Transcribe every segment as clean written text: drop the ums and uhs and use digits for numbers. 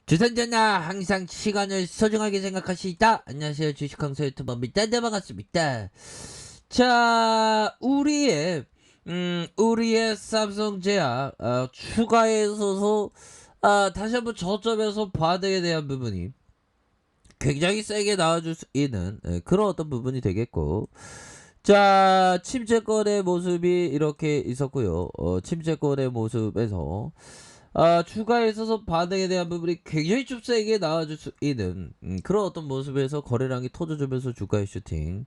주선전나 항상 시간을 소중하게 생각하시다. 안녕하세요, 주식강사 유튜버입니다. 네, 반갑습니다. 자, 우리의 삼성제약 추가에 있어서 다시 한번 저점에서 반등에 대한 부분이 굉장히 세게 나와줄 수 있는 그런 어떤 부분이 되겠고, 자, 침체권의 모습이 이렇게 있었고요. 침체권의 모습에서 추가에 있어서 반응에 대한 부분이 굉장히 좀 세게 나와줄 수 있는 그런 어떤 모습에서 거래량이 터져주면서 주가의 슈팅.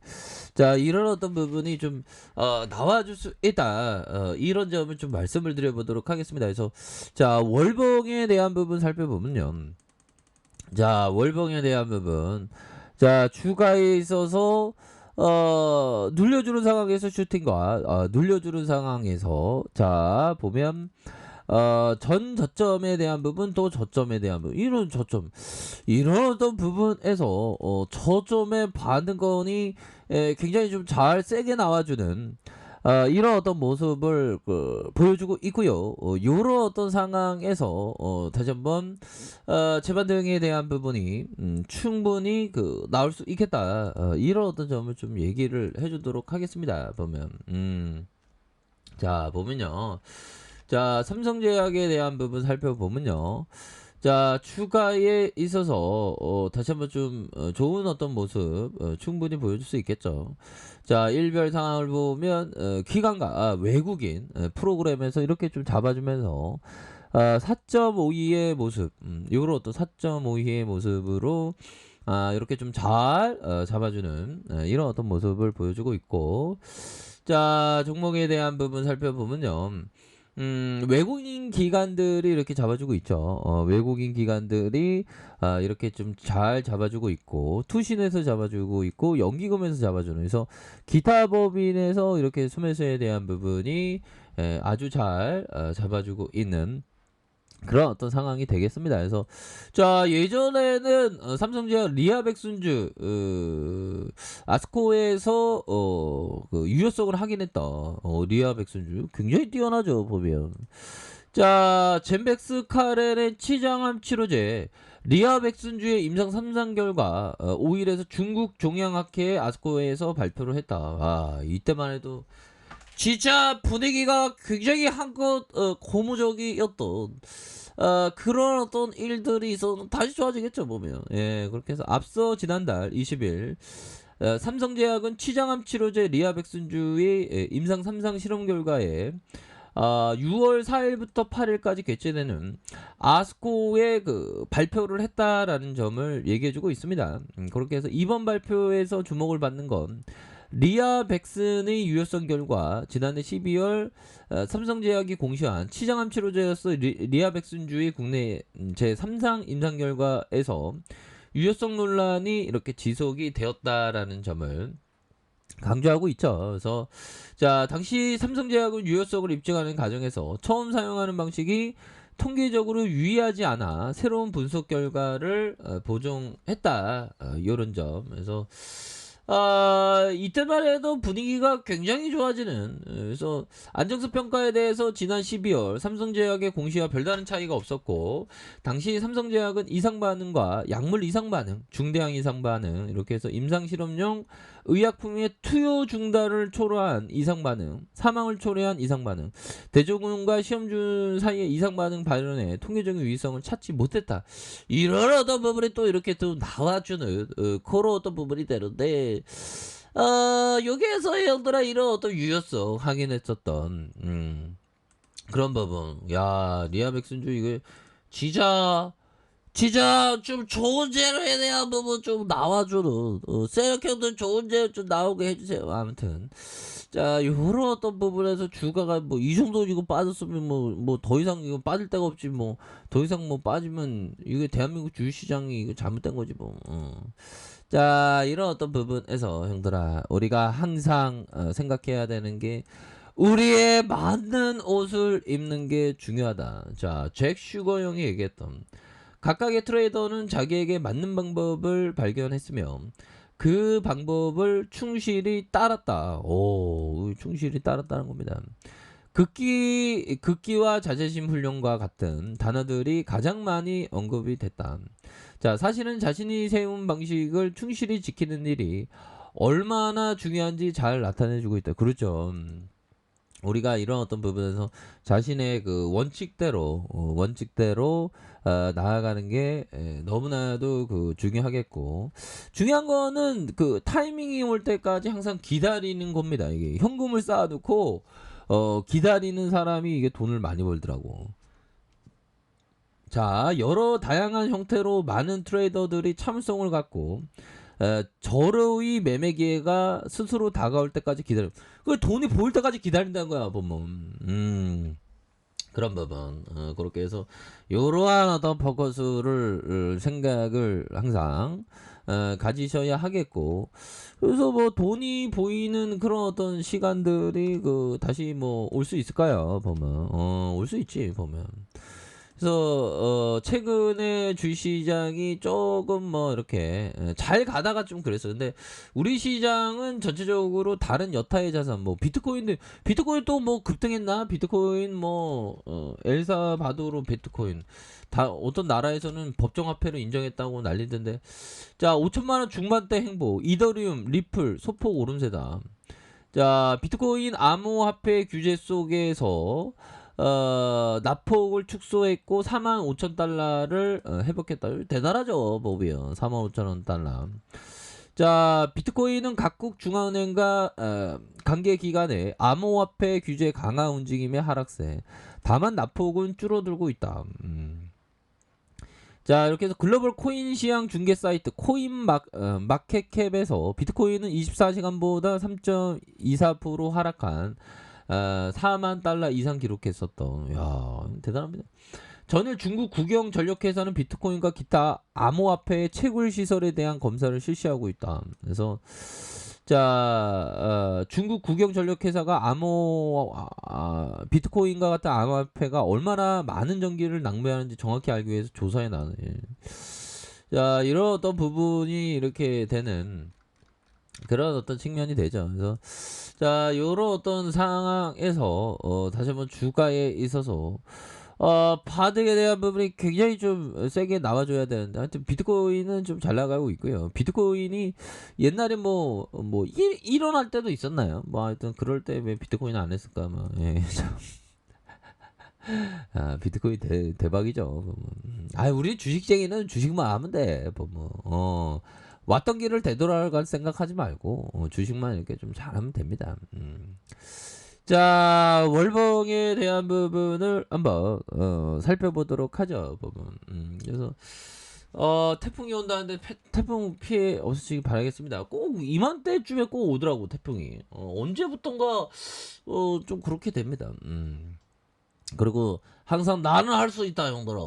자, 이런 어떤 부분이 좀 나와줄 수 있다. 이런 점을 좀 말씀을 드려보도록 하겠습니다. 그래서 자, 월봉에 대한 부분 살펴보면요. 자, 월봉에 대한 부분. 자, 주가에 있어서 눌려주는 상황에서 슈팅과 눌려주는 상황에서 자 보면 전 저점에 대한 부분 또 저점에 대한 부분 이런 어떤 부분에서 저점의 반등권이 굉장히 좀 잘 세게 나와주는 이런 어떤 모습을 보여주고 있고요. 이런 어떤 상황에서 다시 한번 재반등에 대한 부분이 충분히 나올 수 있겠다. 이런 어떤 점을 좀 얘기를 해주도록 하겠습니다. 보면 자 보면요. 자, 삼성제약에 대한 부분 살펴보면요. 자, 추가에 있어서 다시 한번 좀 좋은 어떤 모습 충분히 보여줄 수 있겠죠. 자, 일별 상황을 보면 기관과 외국인 프로그램에서 이렇게 좀 잡아주면서 4.52의 모습, 요런 어떤 4.52의 모습으로 이렇게 좀 잘 잡아주는 이런 어떤 모습을 보여주고 있고, 자, 종목에 대한 부분 살펴보면요. 외국인 기관들이 이렇게 잡아주고 있죠. 외국인 기관들이 이렇게 좀 잘 잡아주고 있고, 투신에서 잡아주고 있고, 연기금에서 잡아주는. 그래서 기타 법인에서 이렇게 수매수에 대한 부분이 아주 잘 잡아주고 있는 그런 어떤 상황이 되겠습니다. 그래서 자, 예전에는 삼성제약 리아백순주 아스코에서 유효성을 확인했던 리아백순주 굉장히 뛰어나죠, 보면. 자, 젠백스 카렌의 치장암 치료제 리아백순주의 임상 3상 결과 5일에서 중국 종양학회 아스코에서 발표를 했다. 이때만 해도 진짜 분위기가 굉장히 한껏 고무적이었던 그런 어떤 일들이 있어서 다시 좋아지겠죠, 보면. 예, 그렇게 해서 앞서 지난달 20일 삼성제약은 치장암 치료제 리아백순주의 임상 3상 실험 결과에 6월 4일부터 8일까지 개최되는 아스코의 발표를 했다라는 점을 얘기해주고 있습니다. 그렇게 해서 이번 발표에서 주목을 받는 건 리아백슨의 유효성 결과 지난해 12월 삼성제약이 공시한 치장암 치료제였어 리아백슨주의 국내 제3상 임상 결과에서 유효성 논란이 이렇게 지속이 되었다라는 점을 강조하고 있죠. 그래서 자, 당시 삼성제약은 유효성을 입증하는 과정에서 처음 사용하는 방식이 통계적으로 유의하지 않아 새로운 분석 결과를 보정했다. 이런 점. 그래서 이때만 해도 분위기가 굉장히 좋아지는. 그래서 안정성 평가에 대해서 지난 12월 삼성제약의 공시와 별다른 차이가 없었고, 당시 삼성제약은 이상 반응과 약물 이상 반응, 중대항 이상 반응 이렇게 해서 임상 실험용 의약품의 투여 중단을 초래한 이상 반응, 사망을 초래한 이상 반응, 대조군과 시험중 사이의 이상 반응 발현에 통계적인 유의성을 찾지 못했다. 이런 어떤 부분이 또 이렇게 또 나와주는 그런 어떤 부분이 되는데, 여기에서 형들아 이런 어떤 유효성 확인했었던 그런 부분. 야, 리아백순주 이거 진짜 좀 좋은 재료에 대한 부분 좀 나와주는 세력형들 좋은 재료 좀 나오게 해주세요. 아무튼 자, 요런 어떤 부분에서 주가가 뭐 이 정도 이거 빠졌으면 뭐 더 이상 이거 빠질 데가 없지, 뭐 더 이상 뭐 빠지면 이게 대한민국 주식시장이 이거 잘못된 거지 뭐. 자, 이런 어떤 부분에서 형들아 우리가 항상 생각해야 되는 게 우리에 맞는 옷을 입는 게 중요하다. 자, 잭 슈거 형이 얘기했던 각각의 트레이더는 자기에게 맞는 방법을 발견했으며 그 방법을 충실히 따랐다. 충실히 따랐다는 겁니다. 극기와 자존심 훈련과 같은 단어들이 가장 많이 언급이 됐다. 자, 사실은 자신이 세운 방식을 충실히 지키는 일이 얼마나 중요한지 잘 나타내주고 있다. 그렇죠. 우리가 이런 어떤 부분에서 자신의 그 원칙대로 나아가는 게 너무나도 그 중요하겠고, 중요한 거는 그 타이밍이 올 때까지 항상 기다리는 겁니다. 이게 현금을 쌓아놓고 기다리는 사람이 이게 돈을 많이 벌더라고. 자, 여러 다양한 형태로 많은 트레이더들이 참성을 갖고 절호의 매매 기회가 스스로 다가올 때까지 기다려. 그 돈이 보일 때까지 기다린다는 거야, 보면. 그런 부분. 그렇게 해서 이러한 어떤 포커스를 생각을 항상 가지셔야 하겠고. 그래서 뭐 돈이 보이는 그런 어떤 시간들이 그 다시 뭐 올 수 있을까요? 보면 올 수 있지, 보면. 그래서 최근에 주식시장이 조금 뭐 이렇게 잘 가다가 좀 그랬어요. 근데 우리 시장은 전체적으로 다른 여타의 자산, 뭐 비트코인 또 뭐 급등했나? 비트코인 뭐 엘사바도르 비트코인 다 어떤 나라에서는 법정화폐로 인정했다고 난리던데. 자, 5천만 원 중반대 행보, 이더리움, 리플 소폭 오름세다. 자, 비트코인 암호화폐 규제 속에서 납폭을 축소했고 45,000달러를 회복했다. 대단하죠, 보면 45,000달러. 자, 비트코인은 각국 중앙은행과 관계 기관의 암호화폐 규제 강화 움직임의 하락세. 다만 납폭은 줄어들고 있다. 자, 이렇게 해서 글로벌 코인 시장 중개 사이트 마켓캡에서 비트코인은 24시간보다 3.24% 하락한 4만 달러 이상 기록했었던. 야, 대단합니다. 전일 중국 국영 전력회사는 비트코인과 기타 암호화폐의 채굴 시설에 대한 검사를 실시하고 있다. 그래서 자, 중국 국영 전력회사가 비트코인과 같은 암호화폐가 얼마나 많은 전기를 낭비하는지 정확히 알기 위해서 조사해 나가네. 자, 이런 어떤 부분이 이렇게 되는 그런 어떤 측면이 되죠. 그래서 자, 요런 어떤 상황에서 다시 한번 주가에 있어서 바닥에 대한 부분이 굉장히 좀 세게 나와줘야 되는데, 하여튼 비트코인은 좀 잘 나가고 있고요. 비트코인이 옛날에 일어날 때도 있었나요? 뭐 하여튼 그럴 때 왜 비트코인 안 했을까? 뭐 예. 비트코인 대박이죠. 우리 주식쟁이는 주식만 하면 돼. 왔던 길을 되돌아갈 생각하지 말고 주식만 이렇게 좀 잘하면 됩니다. 자, 월봉에 대한 부분을 한번 살펴보도록 하죠. 그래서 태풍이 온다는데 태풍 피해 없으시기 바라겠습니다. 꼭 이맘때쯤에 꼭 오더라고, 태풍이. 언제부턴가 좀 그렇게 됩니다. 그리고 항상 나는 할 수 있다, 형들아.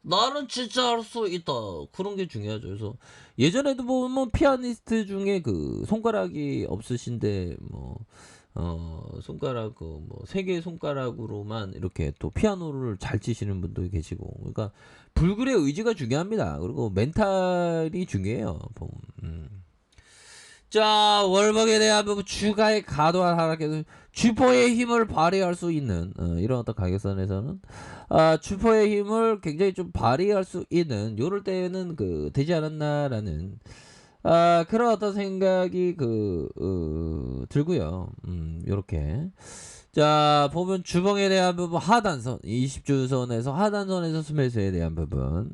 나는 진짜 할 수 있다. 그런 게 중요하죠. 그래서 예전에도 보면 피아니스트 중에 그 손가락이 없으신데 손가락 세 개 손가락으로만 이렇게 또 피아노를 잘 치시는 분도 계시고. 그러니까 불굴의 의지가 중요합니다. 그리고 멘탈이 중요해요. 자, 월봉에 대한 부분 주가의 과도한 하락에서 주포의 힘을 발휘할 수 있는 이런 어떤 가격선에서는 주포의 힘을 굉장히 좀 발휘할 수 있는 요럴 때는 되지 않았나라는 그런 어떤 생각이 들고요. 요렇게. 자, 보면 주봉에 대한 부분 하단선 20주선에서 하단선에서 스매스에 대한 부분.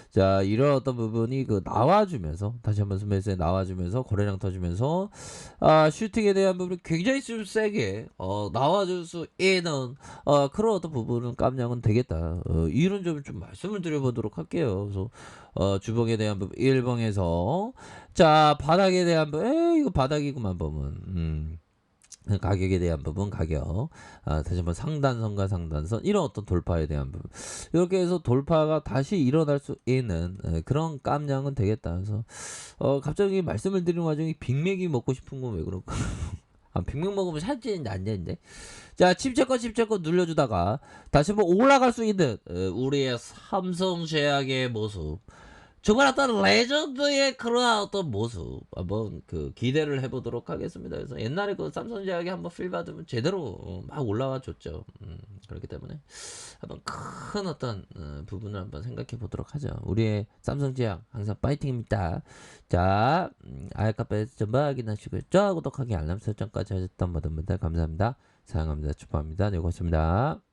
자, 이런 어떤 부분이 나와주면서 다시 한번 스매스에 나와주면서 거래량 터지면서 슈팅에 대한 부분이 굉장히 좀 세게 나와줄 수 있는 그런 어떤 부분은 깜냥은 되겠다. 이런 점을 좀 말씀을 드려보도록 할게요. 그래서 주봉에 대한 부분 1봉에서 자, 바닥에 대한 부분 이거 바닥이구만 보면 가격에 대한 부분 가격 다시 한번 상단선과 상단선 이런 어떤 돌파에 대한 부분 이렇게 해서 돌파가 다시 일어날 수 있는 그런 깜냥은 되겠다. 그래서 갑자기 말씀을 드리는 와중에 빅맥이 먹고 싶은 건 왜 그럴까? 빅맥 먹으면 살찌는데 안 되는데. 자, 칩체껏 눌려주다가 다시 한번 올라갈 수 있는 우리의 삼성제약의 모습. 정말 어떤 레전드의 그러한 어떤 모습 한번 그 기대를 해보도록 하겠습니다. 그래서 옛날에 그 삼성제약이 한번 필 받으면 제대로 막 올라와 줬죠. 그렇기 때문에 한번 큰 어떤 부분을 한번 생각해 보도록 하죠. 우리의 삼성제약 항상 파이팅입니다. 자, 알카페에서 전부 확인하시고요. 좋아요, 구독하기, 알람 설정까지 하셨던 모든 분들 감사합니다. 사랑합니다. 축복합니다. 네, 고맙습니다.